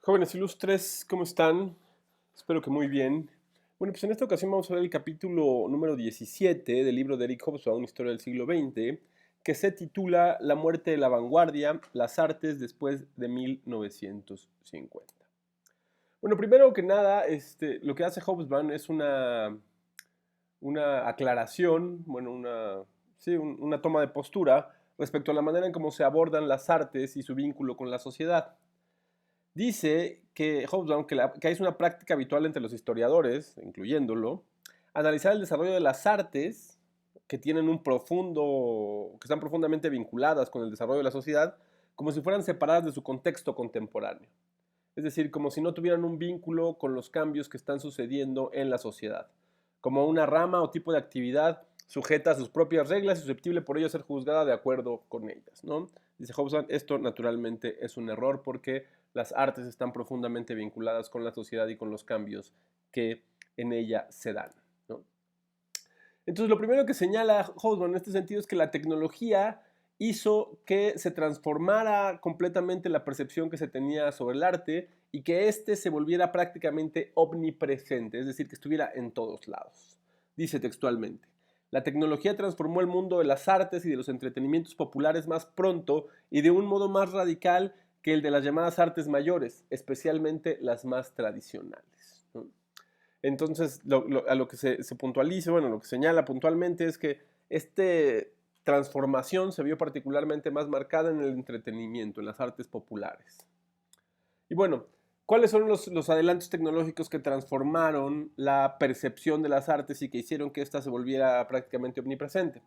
Jóvenes ilustres, ¿cómo están? Espero que muy bien. Bueno, pues en esta ocasión vamos a ver el capítulo número 17 del libro de Eric Hobsbawm, Historia del siglo XX, que se titula La muerte de la vanguardia, las artes después de 1950. Bueno, primero que nada, lo que hace Hobsbawm es una aclaración, bueno, sí, una toma de postura respecto a la manera en cómo se abordan las artes y su vínculo con la sociedad. Dice que Hobsbawm que es una práctica habitual entre los historiadores, incluyéndolo, analizar el desarrollo de las artes que que están profundamente vinculadas con el desarrollo de la sociedad, como si fueran separadas de su contexto contemporáneo. Es decir, como si no tuvieran un vínculo con los cambios que están sucediendo en la sociedad, como una rama o tipo de actividad sujeta a sus propias reglas y susceptible por ello ser juzgada de acuerdo con ellas, ¿no? Dice Hobsbawm, esto naturalmente es un error porque las artes están profundamente vinculadas con la sociedad y con los cambios que en ella se dan, ¿no? Entonces, lo primero que señala Hobsbawm en este sentido es que la tecnología hizo que se transformara completamente la percepción que se tenía sobre el arte y que éste se volviera prácticamente omnipresente, es decir, que estuviera en todos lados. Dice textualmente, la tecnología transformó el mundo de las artes y de los entretenimientos populares más pronto y de un modo más radical que el de las llamadas artes mayores, especialmente las más tradicionales, ¿no? Entonces, a lo que se puntualiza, bueno, lo que señala puntualmente es que esta transformación se vio particularmente más marcada en el entretenimiento, en las artes populares. Y bueno, ¿cuáles son los adelantos tecnológicos que transformaron la percepción de las artes y que hicieron que ésta se volviera prácticamente omnipresente?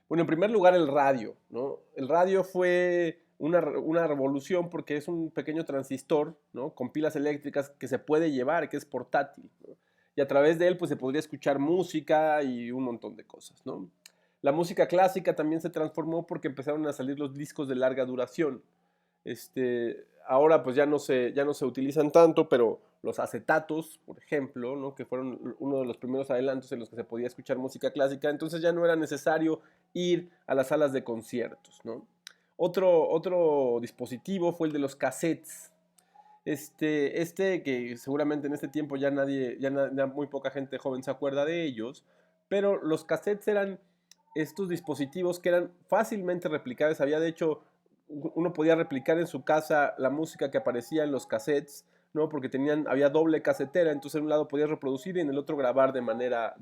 Bueno, en primer lugar, el radio, ¿no? El radio fue una revolución porque es un pequeño transistor, ¿no? Con pilas eléctricas que se puede llevar, que es portátil, ¿no? Y a través de él pues se podría escuchar música y un montón de cosas, ¿no? La música clásica también se transformó porque empezaron a salir los discos de larga duración. Ahora pues ya no se utilizan tanto, pero los acetatos, por ejemplo, ¿no? Que fueron uno de los primeros adelantos en los que se podía escuchar música clásica, entonces ya no era necesario ir a las salas de conciertos, ¿no? Otro dispositivo fue el de los cassettes. Que seguramente en este tiempo ya muy poca gente joven se acuerda de ellos, pero los cassettes eran estos dispositivos que eran fácilmente replicables. Había de hecho, uno podía replicar en su casa la música que aparecía en los cassettes, ¿no? Porque había doble casetera, entonces en un lado podías reproducir y en el otro grabar de manera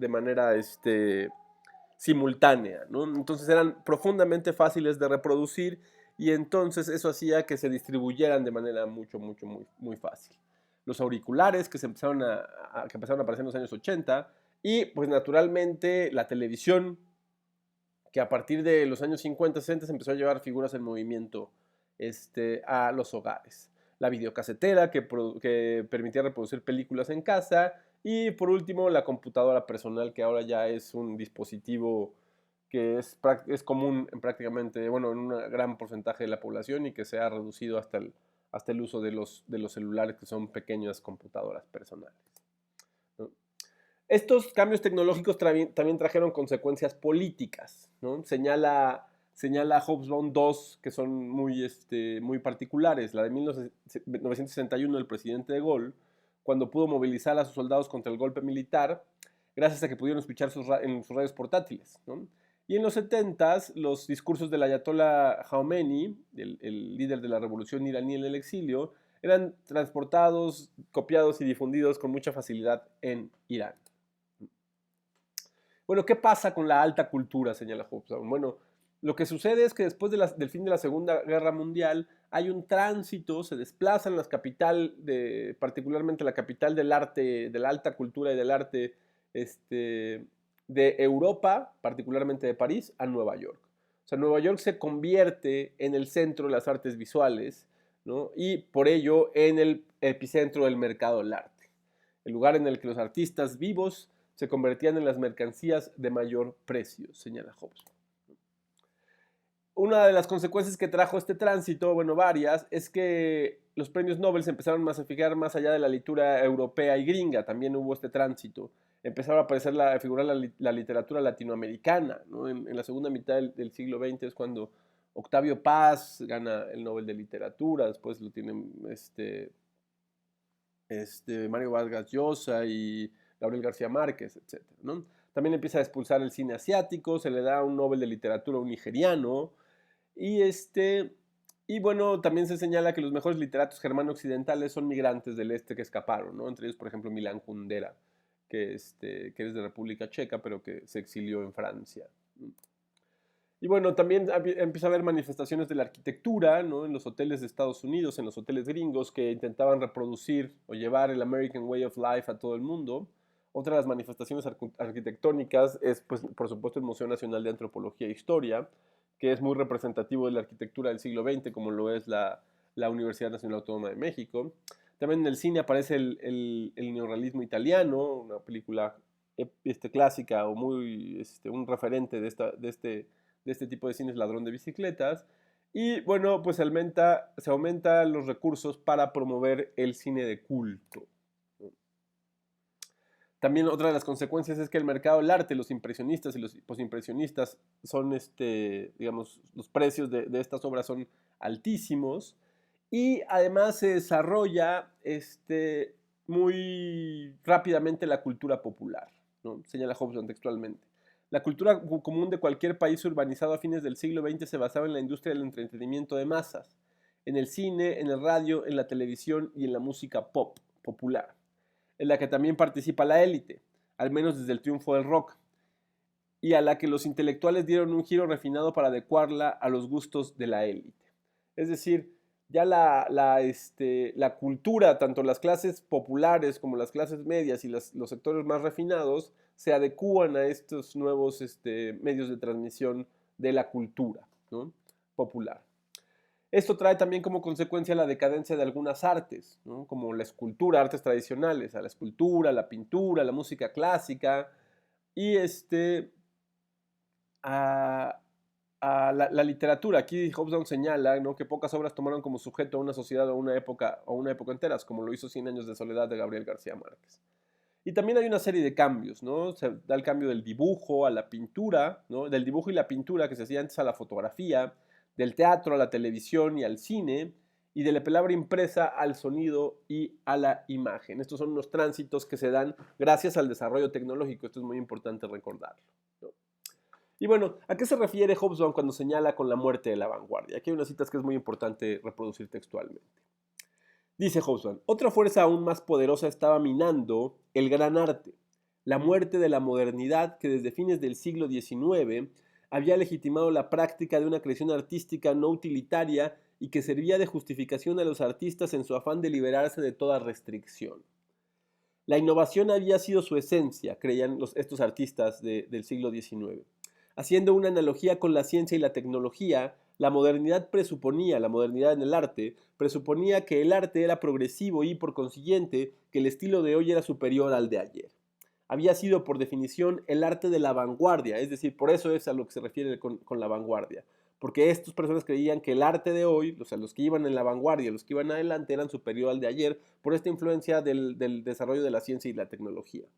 simultánea, ¿no? Entonces eran profundamente fáciles de reproducir y entonces eso hacía que se distribuyeran de manera muy fácil. Los auriculares que empezaron a aparecer en los años 80 y pues naturalmente la televisión que a partir de los años 50, 60 se empezó a llevar figuras en movimiento a los hogares. La videocasetera que permitía reproducir películas en casa y por último la computadora personal que ahora ya es un dispositivo que es común en prácticamente, bueno, en un gran porcentaje de la población y que se ha reducido hasta el uso de los celulares que son pequeñas computadoras personales, ¿no? Estos cambios tecnológicos también trajeron consecuencias políticas, ¿no? Señala Hobsbawm dos que son muy particulares. La de 1961 del presidente de Gaulle, cuando pudo movilizar a sus soldados contra el golpe militar, gracias a que pudieron escuchar en sus radios portátiles, ¿no? Y en los 70 los discursos del ayatollah Khomeini, el líder de la revolución iraní en el exilio, eran transportados, copiados y difundidos con mucha facilidad en Irán. Bueno, ¿qué pasa con la alta cultura? Señala Hobsbawm. Bueno, lo que sucede es que después del fin de la Segunda Guerra Mundial hay un tránsito, se desplazan particularmente la capital del arte, de la alta cultura y del arte de Europa, particularmente de París, a Nueva York. O sea, Nueva York se convierte en el centro de las artes visuales, ¿no? Y por ello en el epicentro del mercado del arte. El lugar en el que los artistas vivos se convertían en las mercancías de mayor precio, señala Hobsbawm. Una de las consecuencias que trajo este tránsito, bueno, varias, es que los premios Nobel se empezaron a masificar más allá de la literatura europea y gringa, también hubo este tránsito. Empezaron a figurar la literatura latinoamericana, ¿no? En la segunda mitad del siglo XX es cuando Octavio Paz gana el Nobel de Literatura, después lo tienen Mario Vargas Llosa y Gabriel García Márquez, etcétera, ¿no? También empieza a expulsar el cine asiático, se le da un Nobel de Literatura a un nigeriano, y, y bueno, también se señala que los mejores literatos germano-occidentales son migrantes del este que escaparon, ¿no? Entre ellos, por ejemplo, Milán Kundera, que es de República Checa, pero que se exilió en Francia. Y bueno, también empieza a haber manifestaciones de la arquitectura, ¿no? En los hoteles de Estados Unidos, en los hoteles gringos, que intentaban reproducir o llevar el American Way of Life a todo el mundo. Otra de las manifestaciones arquitectónicas es, pues, por supuesto, el Museo Nacional de Antropología e Historia, que es muy representativo de la arquitectura del siglo XX, como lo es la Universidad Nacional Autónoma de México. También en el cine aparece el neorrealismo italiano, una película clásica o muy un referente de este tipo de cines, Ladrón de Bicicletas. Y bueno, pues se aumenta los recursos para promover el cine de culto. También otra de las consecuencias es que el mercado del arte, los impresionistas y los posimpresionistas son, digamos, los precios de estas obras son altísimos, y además se desarrolla muy rápidamente la cultura popular, ¿no? Señala Hobsbawm textualmente. La cultura común de cualquier país urbanizado a fines del siglo XX se basaba en la industria del entretenimiento de masas, en el cine, en el radio, en la televisión y en la música pop, popular, en la que también participa la élite, al menos desde el triunfo del rock, y a la que los intelectuales dieron un giro refinado para adecuarla a los gustos de la élite. Es decir, ya la cultura, tanto las clases populares como las clases medias y los sectores más refinados, se adecúan a estos nuevos medios de transmisión de la cultura, ¿no? Popular. Esto trae también como consecuencia la decadencia de algunas artes, ¿no? Como la escultura, artes tradicionales, a la escultura, la pintura, la música clásica, y a, la literatura. Aquí Hobsbawm señala, ¿no?, que pocas obras tomaron como sujeto a una sociedad o una época enteras, como lo hizo Cien años de soledad de Gabriel García Márquez. Y también hay una serie de cambios, ¿no? Se da el cambio del dibujo a la pintura, ¿no? Del dibujo y la pintura que se hacía antes a la fotografía, del teatro a la televisión y al cine, y de la palabra impresa al sonido y a la imagen. Estos son unos tránsitos que se dan gracias al desarrollo tecnológico. Esto es muy importante recordarlo, ¿no? Y bueno, ¿a qué se refiere Hobsbawm cuando señala con la muerte de la vanguardia? Aquí hay unas citas que es muy importante reproducir textualmente. Dice Hobsbawm, otra fuerza aún más poderosa estaba minando el gran arte, la muerte de la modernidad que desde fines del siglo XIX había legitimado la práctica de una creación artística no utilitaria y que servía de justificación a los artistas en su afán de liberarse de toda restricción. La innovación había sido su esencia, creían estos artistas del siglo XIX. Haciendo una analogía con la ciencia y la tecnología, la modernidad en el arte, presuponía que el arte era progresivo y, por consiguiente, que el estilo de hoy era superior al de ayer. Había sido, por definición, el arte de la vanguardia, es decir, por eso es a lo que se refiere con la vanguardia, porque estas personas creían que el arte de hoy, o sea, los que iban en la vanguardia, los que iban adelante, eran superior al de ayer, por esta influencia del desarrollo de la ciencia y la tecnología.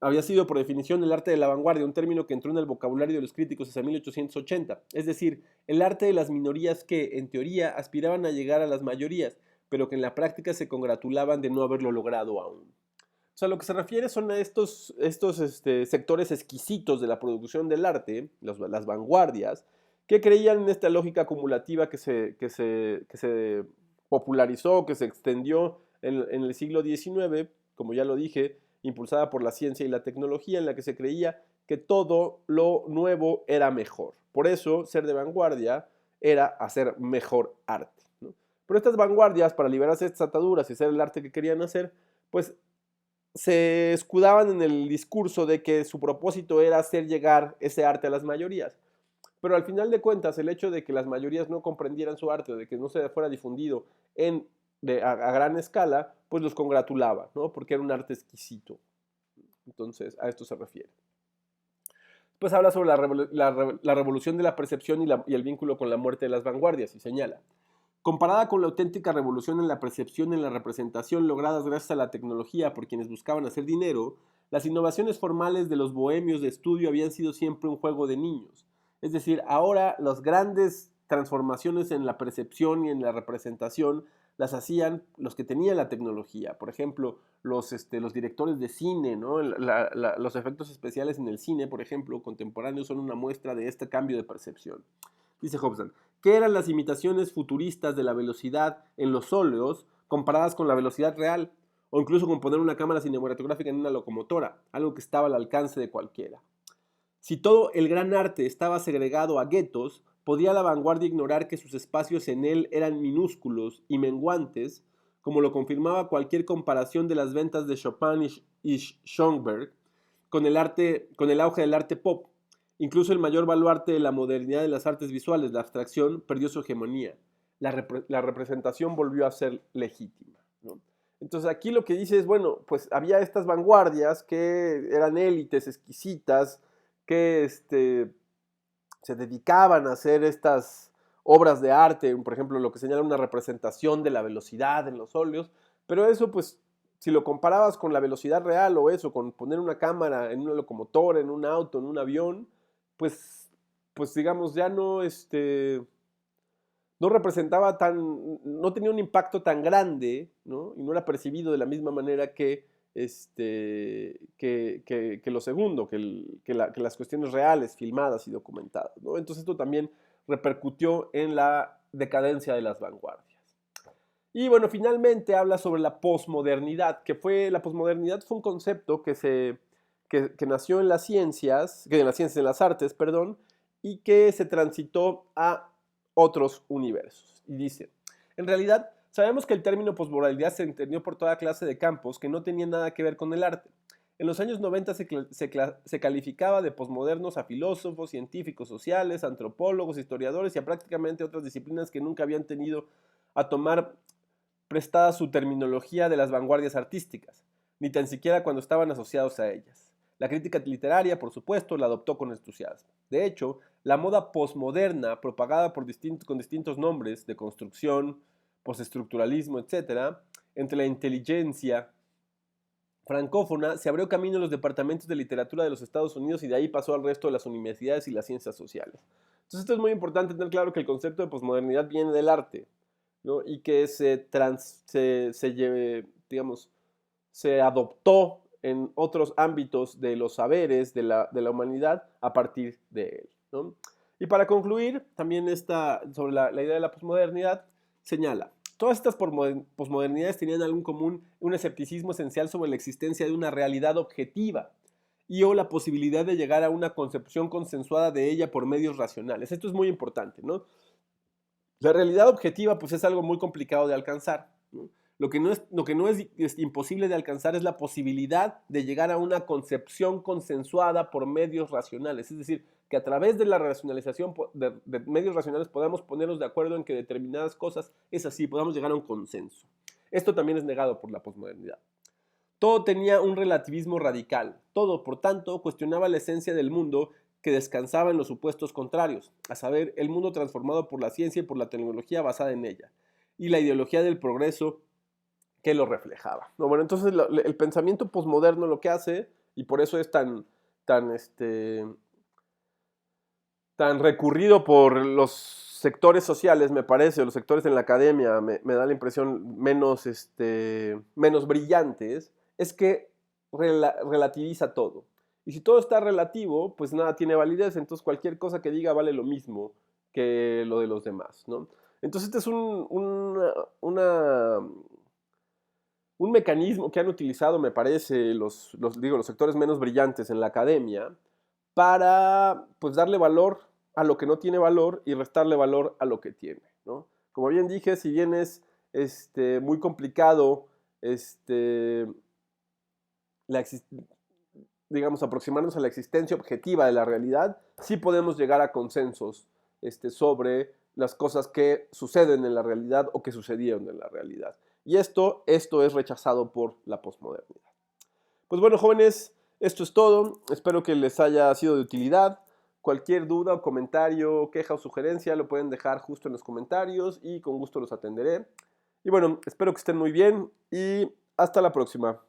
Había sido, por definición, el arte de la vanguardia, un término que entró en el vocabulario de los críticos hasta 1880, es decir, el arte de las minorías que, en teoría, aspiraban a llegar a las mayorías, pero que en la práctica se congratulaban de no haberlo logrado aún. O sea, lo que se refiere son a estos sectores exquisitos de la producción del arte, las vanguardias, que creían en esta lógica acumulativa que se popularizó, que se extendió en el siglo XIX, como ya lo dije, impulsada por la ciencia y la tecnología, en la que se creía que todo lo nuevo era mejor. Por eso, ser de vanguardia era hacer mejor arte, ¿no? Pero estas vanguardias, para liberarse de estas ataduras y hacer el arte que querían hacer, pues se escudaban en el discurso de que su propósito era hacer llegar ese arte a las mayorías. Pero al final de cuentas, el hecho de que las mayorías no comprendieran su arte o de que no se fuera difundido a gran escala, pues los congratulaba, ¿no? Porque era un arte exquisito. Entonces, a esto se refiere. Pues habla sobre la revolución de la percepción y el vínculo con la muerte de las vanguardias, y señala: comparada con la auténtica revolución en la percepción y en la representación logradas gracias a la tecnología por quienes buscaban hacer dinero, las innovaciones formales de los bohemios de estudio habían sido siempre un juego de niños. Es decir, ahora las grandes transformaciones en la percepción y en la representación las hacían los que tenían la tecnología. Por ejemplo, los directores de cine, ¿no? Los efectos especiales en el cine, por ejemplo, contemporáneos, son una muestra de este cambio de percepción. Dice Hobson, ¿qué eran las imitaciones futuristas de la velocidad en los óleos comparadas con la velocidad real? O incluso con poner una cámara cinematográfica en una locomotora, algo que estaba al alcance de cualquiera. Si todo el gran arte estaba segregado a guetos, ¿podía la vanguardia ignorar que sus espacios en él eran minúsculos y menguantes, como lo confirmaba cualquier comparación de las ventas de Chopin y Schoenberg con el auge del arte pop? Incluso el mayor baluarte de la modernidad de las artes visuales, la abstracción, perdió su hegemonía. La representación volvió a ser legítima, ¿no? Entonces aquí lo que dice es, bueno, pues había estas vanguardias que eran élites exquisitas, que se dedicaban a hacer estas obras de arte, por ejemplo, lo que señala una representación de la velocidad en los óleos, pero eso, pues, si lo comparabas con la velocidad real o eso, con poner una cámara en una locomotora, en un auto, en un avión, pues digamos, ya no representaba no tenía un impacto tan grande, ¿no? Y no era percibido de la misma manera que lo segundo, que las cuestiones reales, filmadas y documentadas, ¿no? Entonces esto también repercutió en la decadencia de las vanguardias. Y bueno, finalmente habla sobre la posmodernidad, la posmodernidad fue un concepto que nació en las ciencias, en las artes, perdón, y que se transitó a otros universos. Y dice, en realidad, sabemos que el término posmodernidad se entendió por toda clase de campos que no tenían nada que ver con el arte. En los años 90 se calificaba de posmodernos a filósofos, científicos sociales, antropólogos, historiadores y a prácticamente otras disciplinas que nunca habían tenido a tomar prestada su terminología de las vanguardias artísticas, ni tan siquiera cuando estaban asociados a ellas. La crítica literaria, por supuesto, la adoptó con entusiasmo. De hecho, la moda posmoderna, propagada con distintos nombres de construcción, postestructuralismo, etc., entre la inteligencia francófona, se abrió camino en los departamentos de literatura de los Estados Unidos y de ahí pasó al resto de las universidades y las ciencias sociales. Entonces esto es muy importante tener claro que el concepto de posmodernidad viene del arte, ¿no? Y que se adoptó en otros ámbitos de los saberes de la humanidad a partir de él, ¿no? Y para concluir, también sobre la idea de la posmodernidad, señala, todas estas posmodernidades tenían algo en común, un escepticismo esencial sobre la existencia de una realidad objetiva y o la posibilidad de llegar a una concepción consensuada de ella por medios racionales. Esto es muy importante, ¿no? La realidad objetiva pues es algo muy complicado de alcanzar, ¿no? Lo que no es imposible de alcanzar es la posibilidad de llegar a una concepción consensuada por medios racionales. Es decir, que a través de la racionalización de medios racionales podamos ponernos de acuerdo en que determinadas cosas es así, podamos llegar a un consenso. Esto también es negado por la posmodernidad. Todo tenía un relativismo radical. Todo, por tanto, cuestionaba la esencia del mundo que descansaba en los supuestos contrarios, a saber, el mundo transformado por la ciencia y por la tecnología basada en ella, y la ideología del progreso que lo reflejaba. No, bueno, entonces el pensamiento posmoderno lo que hace, y por eso es tan recurrido por los sectores sociales, me parece, los sectores en la academia, me da la impresión menos brillantes, es que relativiza todo. Y si todo está relativo, pues nada tiene validez, entonces cualquier cosa que diga vale lo mismo que lo de los demás, ¿no? Entonces este es un mecanismo que han utilizado, me parece, los sectores menos brillantes en la academia para pues darle valor a lo que no tiene valor y restarle valor a lo que tiene, ¿no? Como bien dije, si bien es muy complicado aproximarnos a la existencia objetiva de la realidad, sí podemos llegar a consensos sobre las cosas que suceden en la realidad o que sucedieron en la realidad. Y esto es rechazado por la posmodernidad. Pues bueno, jóvenes, esto es todo. Espero que les haya sido de utilidad. Cualquier duda o comentario, queja o sugerencia lo pueden dejar justo en los comentarios y con gusto los atenderé. Y bueno, espero que estén muy bien y hasta la próxima.